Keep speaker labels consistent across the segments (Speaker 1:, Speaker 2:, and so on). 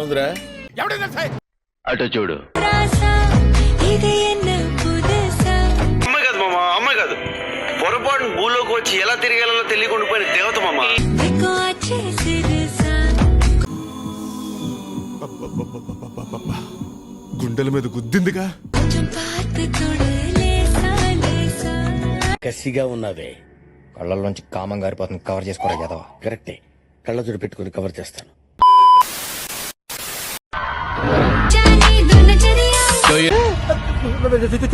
Speaker 1: ఉందిరా?
Speaker 2: అటు చూడు.
Speaker 3: అమ్మాయి కాదు మామ, అమ్మాయి కాదు. పొరపాటున భూలోకి వచ్చి ఎలా తిరిగేలా తెలియకుండా పోయిన దేవత మామ.
Speaker 4: గుండెల మీద గుద్దిందిగా.
Speaker 1: కసిగా ఉన్నావే.
Speaker 5: కళ్ళల్లోంచి కామం గారిపోతుంది. కవర్ చేసుకోరా కదా.
Speaker 1: కరెక్టే, కళ్ళజోడు పెట్టుకుని కవర్ చేస్తాను.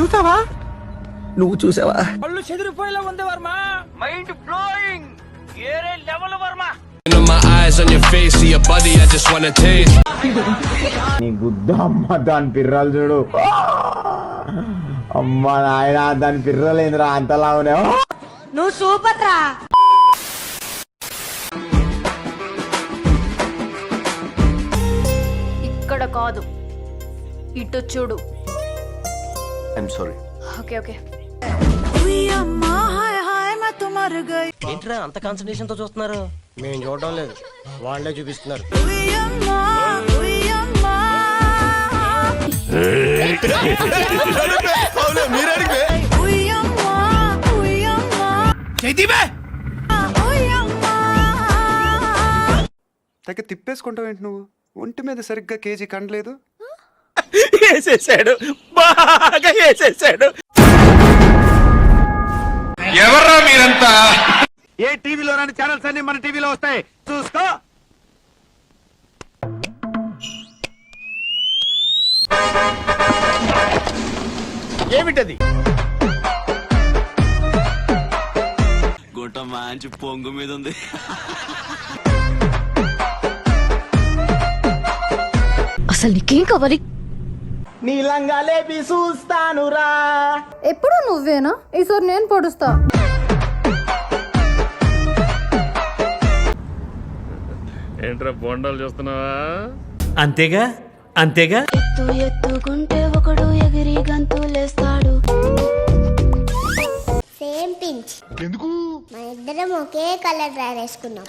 Speaker 5: చూసావా? నువ్వు చూసావా?
Speaker 6: కళ్ళు చెదిరిపోయేలా ఉంది వర్మ. Mind blowing. ఏరే లెవెల్ వర్మ.
Speaker 7: నీ గుద్ద అమ్మ దాని పిర్రలు చూడు. అమ్మ నాయన దాని పిర్రలు ఏందిరా అంతలా ఉన్నావు.
Speaker 8: నువ్వు సూపర్ రా.
Speaker 9: ఇక్కడ కాదు, ఇటు చూడు.
Speaker 3: I'm sorry.
Speaker 9: Okay okay.
Speaker 6: ఏంట్రా అంత కాన్సన్ట్రేషన్ తో చూస్తున్నారు?
Speaker 5: మేము చూడడం లేదు, వాళ్ళే చూపిస్తున్నారు.
Speaker 4: తెగ తిప్పేసుకుంటావు ఏంటి నువ్వు? ఒంటి మీద సరిగ్గా కేజీ కండలేదు.
Speaker 6: వేసేసాడు, బాగా వేసేసాడు.
Speaker 2: ఎవర్రా మీరంతా?
Speaker 6: ఏ టీవీలో రాని ఛానల్స్ అన్ని మన టీవీలో వస్తాయి, చూసుకో.
Speaker 1: ఏమిటది?
Speaker 3: గుంట మంచి పొంగు మీద ఉంది.
Speaker 9: అసలు నీకేం కావాలి?
Speaker 7: నీలంగా లేపి చూస్తానురా.
Speaker 9: ఎప్పుడు నువ్వేనా? ఈసారి నేను పొడుస్తా.
Speaker 1: ఏంట్రా బొండాలు చూస్తున్నావా?
Speaker 6: అంతేగా అంతేగా.
Speaker 8: ఎత్తుకుంటే ఒకడు ఎగిరి గంతులేస్తాడు. Same pinch.
Speaker 4: ఎందుకు?
Speaker 8: మా ఇద్దరం ఒకే కలర్ డ్రెస్ వేసుకున్నాం.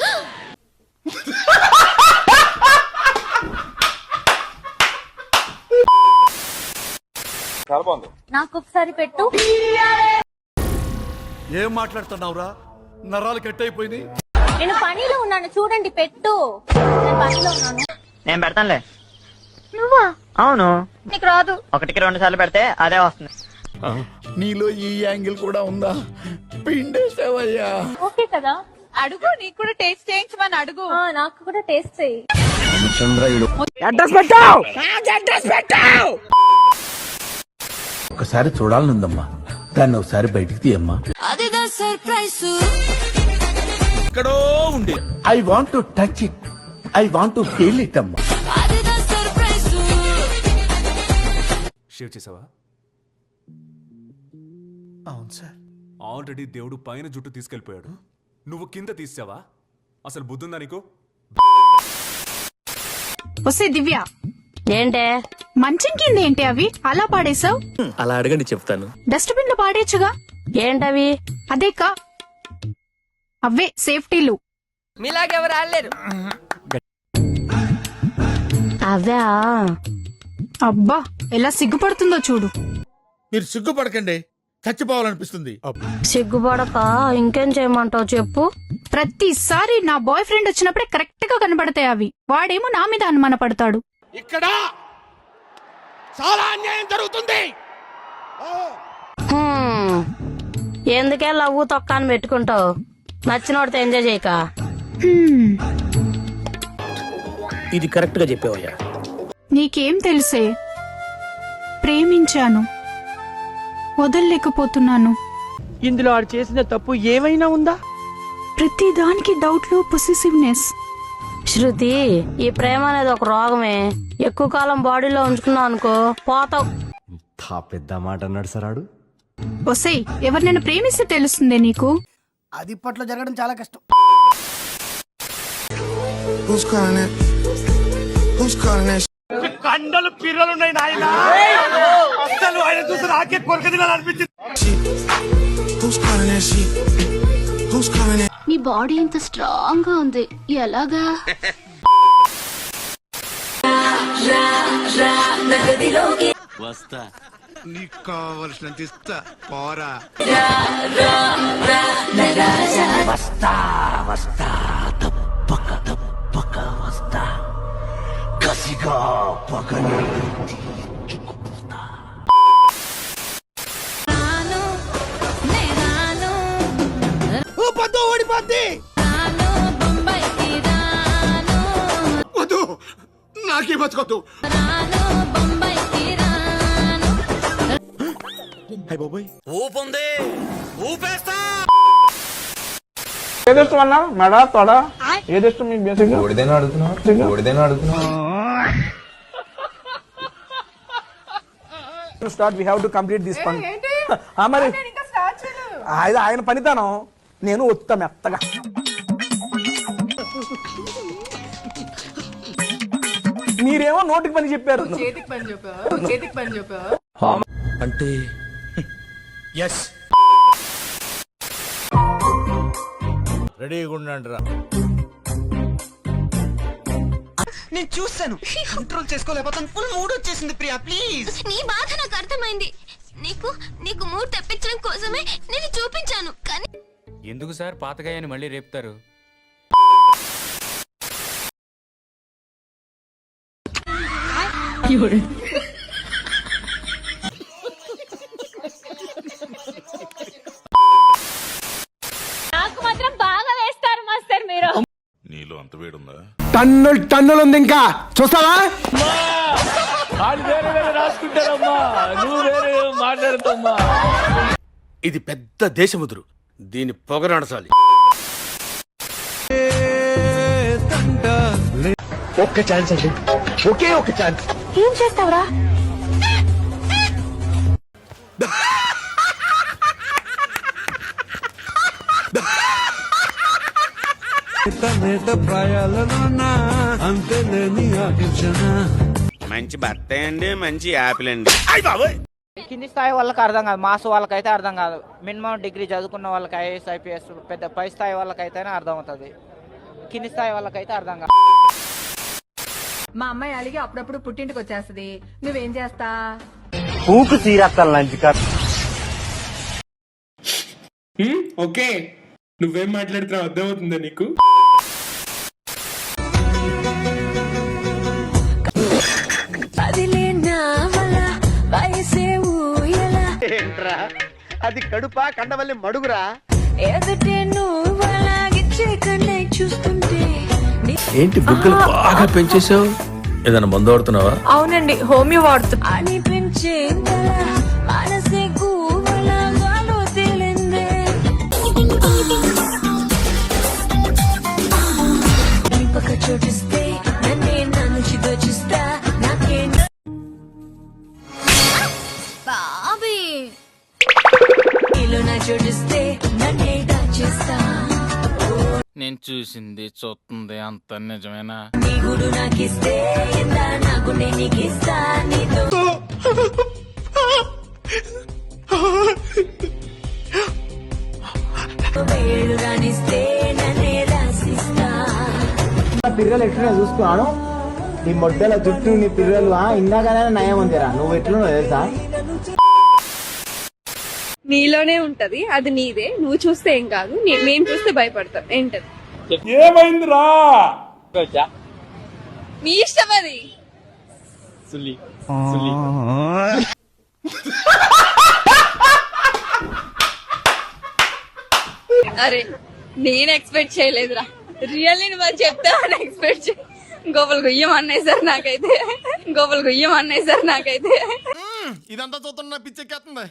Speaker 9: నాకు ఒకసారి పెట్టు.
Speaker 4: ఏం మాట్లాడుతున్నావురా? నరాలు కట్ అయిపోయింది.
Speaker 9: నేను పనిలో ఉన్నాను, చూడండి. పెట్టు. నేను పనిలో ఉన్నాను.
Speaker 6: నేను పెడతానులే.
Speaker 9: నువ్వా?
Speaker 6: అవును.
Speaker 9: నీకు రాదు.
Speaker 6: 1-2 సార్లు పెడితే అదే వస్తుంది.
Speaker 1: నీలో ఈ యాంగిల్ కూడా ఉందా? పిండేసావయ్యా.
Speaker 9: ఓకే కదా, అడుగు. నీకు కూడా టేస్ట్ చేయించమని అడుగు. నాకు కూడా టేస్ట్ చేయి.
Speaker 6: అడ్రస్ పెట్టావు.
Speaker 1: ఒకసారి చూడాలనుందమ్మా, దాన్ని ఒకసారి బయటికి తీయమ్మా.
Speaker 8: అదిదా సర్ప్రైజ్.
Speaker 1: ఎక్కడో ఉంది. I want to touch it, I want to feel it అమ్మా.
Speaker 8: అదిదా సర్ప్రైజ్.
Speaker 4: షేవ్ చేసావా?
Speaker 1: అవును సార్.
Speaker 4: ఆల్రెడీ దేవుడు పైన జుట్టు తీసుకెళ్లిపోయాడు, నువ్వు కింద తీసావా? అసలు బుద్ధుందా నీకు?
Speaker 10: వస్తే దివ్య,
Speaker 9: ఏంటే
Speaker 10: మంచం కింద ఏంటి అవి అలా పాడేశావు?
Speaker 1: అలా అడగండి, చెప్తాను.
Speaker 10: డస్ట్బిన్ లో పాడేచ్చుగా.
Speaker 9: ఏంటవి?
Speaker 10: అదేకా, అవే సేఫ్టీలు.
Speaker 6: మీలాగెవరు ఆడలేరు.
Speaker 9: అవా?
Speaker 10: అబ్బా ఎలా సిగ్గుపడుతుందో చూడు.
Speaker 1: మీరు సిగ్గుపడకండి, చచ్చిపోవాలనిపిస్తుంది.
Speaker 9: సిగ్గుపడక ఇంకేం చేయమంటావు చెప్పు.
Speaker 10: ప్రతిసారి నా బాయ్ ఫ్రెండ్ వచ్చినప్పుడే కరెక్ట్ గా కనబడతాయి అవి. వాడేమో నా మీద అనుమాన పడతాడు.
Speaker 1: ఇక్కడ చాలా అన్యాయం జరుగుతుంది.
Speaker 9: ఎందుకే లవ్వు తొక్కాన్ని పెట్టుకుంటావు? నచ్చినోడితో ఎంజాయ్ చేయక.
Speaker 1: ఇది కరెక్ట్ గా చెప్పావయ్యా.
Speaker 10: నీకేం తెలుసే, ప్రేమించాను, వదల్లేకపోతున్నాను.
Speaker 6: ఇందులో ఆడు చేసిన తప్పు ఏమైనా ఉందా?
Speaker 10: ప్రతి దానికి డౌట్లు, పొసెసివ్నెస్.
Speaker 9: శృతి, ఈ ప్రేమ అనేది ఒక రోగమే. ఎక్కువ కాలం బాడీలో ఉంచుకున్నావు అనుకో, పోతావు.
Speaker 7: పెద్ద మాట అన్నాడు సరాడు.
Speaker 10: ఒసేయ్, ఎవరినైనా ప్రేమిస్తే తెలుస్తుందే నీకు.
Speaker 6: అది ఇప్పట్లో జరగడం చాలా కష్టం. కండలు పిర్రలున్నాయి నాయన. అసలు ఆయన చూసి నాకే కొరక తినాలనిపించింది.
Speaker 8: నీ బాడీ ఇంత స్ట్రాంగ్ గా ఉంది, ఎలాగా?
Speaker 3: వస్తా.
Speaker 1: నీకు కావలసినంత ఇస్తా పోరా. కసిగా పగని ఓడిపోద్ది. వద్దు, నాకే బతకొద్దు.
Speaker 3: ఊపుంది, ఊపేస్తా.
Speaker 7: ఏదిష్టం అన్నా మెడ తొడ ఏదిష్టం మీకు బేసిక్ ఓడిదేనా అడుగుతున్నా start we have to complete this పని మరి ఆయన పనితనం నేను వస్తా మెత్తగా మీరేమో నోటికి పని చెప్పారు
Speaker 1: అంటే ఎస్ రెడీగా ఉండండి రా.
Speaker 6: నేను చూస్తాను, కంట్రోల్ చేసుకోలేకపోతాను. ఫుల్ మూడ్ వచ్చేసింది ప్రియా, ప్లీజ్.
Speaker 8: నీ బాధ నాకు అర్థమైంది. నీకు మూడు తెప్పించడం కోసమే నేను చూపించాను కానీ
Speaker 6: ఎందుకు సార్ పాతగాయని మళ్ళీ రేపుతారు?
Speaker 9: నాకు మాత్రం బాగా వేస్తారు మాస్టర్ మీరు.
Speaker 2: నీలో అంత వేడుందా?
Speaker 7: టన్నులు ఉంది ఇంకా చూస్తావా
Speaker 6: రాసుకుంటారమ్మా, నువ్వు వేరే మాట్లాడుతామ్మా.
Speaker 1: ఇది పెద్ద దేశముదురు, దీని పొగనడసాలి.
Speaker 7: ఒక్క ఛాన్స్ అండి, ఒకే ఒక ఛాన్స్.
Speaker 9: ఏం చేస్తావురా?
Speaker 3: మంచి బత్తాయి అండి, మంచి యాపిల్ అండి.
Speaker 6: కింది స్థాయి వాళ్ళకి అర్థం కాదు, మాస్ వాళ్ళకైతే అర్థం కాదు. మినిమం డిగ్రీ చదువుకున్న వాళ్ళకి ఐఏఎస్ ఐపీఎస్ పెద్ద పై స్థాయి వాళ్ళకైతేనే అర్థం అవుతుంది. కింది స్థాయి వాళ్ళకైతే అర్థం కాదు.
Speaker 10: మా అమ్మాయి అలిగి అప్పుడప్పుడు పుట్టింటికి వచ్చేస్తది, నువ్వేం చేస్తా?
Speaker 5: ఊపు తీరేస్తాను లంచ్ కార్.
Speaker 7: ఓకే నువ్వేం మాట్లాడుతున్నావు అర్థమవుతుందా నీకు?
Speaker 5: ఏంట్రా అది కడుపా కండవల్లి మడుగురా?
Speaker 1: ఏంటి బుగ్గలు బాగా పెంచేసావు? ఏదైనా మందు వాడుతున్నావా?
Speaker 9: అవునండి, హోమియో వాడుతు.
Speaker 6: నేను చూసింది చూస్తుంది అంత నిజమేనా?
Speaker 7: పిర్రలు ఎట్లా చూస్తున్నాను, నీ మొడ్డల చుట్టూ నీ పిర్రలు ఇందాకనే నయం ఉందిరా. నువ్వు ఎట్లున్నావు తెలుసా?
Speaker 10: నీలోనే ఉంటది, అది నీదే. నువ్వు చూస్తే ఏం కాదు, మేము చూస్తే భయపడతాం. ఏంటది?
Speaker 7: ఏమైందిరా?
Speaker 10: మీ ఇష్టం అది. అరే నేను ఎక్స్పెక్ట్ చేయలేదురా, రియల్లీ నువ్వు అది చెప్తావని ఎక్స్పెక్ట్ చే. గోపలు గుయ్యం అన్నాయి సార్ నాకైతే, గోపలు గుయ్యం అన్నాయి సార్ నాకైతే.
Speaker 1: ఇదంతా చూస్తున్నా పిచ్చెక్కేస్తుంది.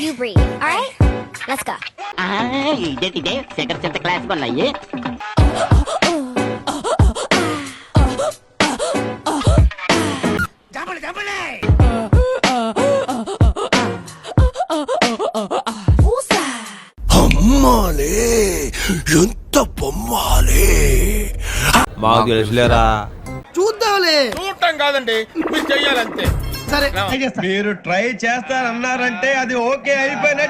Speaker 8: you breathe. All right, let's go.
Speaker 6: ఇదే సెకండ్ సెంటర్ క్లాస్ కొన్నాయి.
Speaker 1: అమ్మాలే ఎంత బొమ్మాలే.
Speaker 5: మాకు తెలుసులేరా.
Speaker 1: చూద్దాంలే. చూడటం కాదండి, మీరు చెయ్యాలంతే. సరే
Speaker 5: మీరు ట్రై చేస్తారన్నారంటే అది ఓకే అయిపోయినట్టు.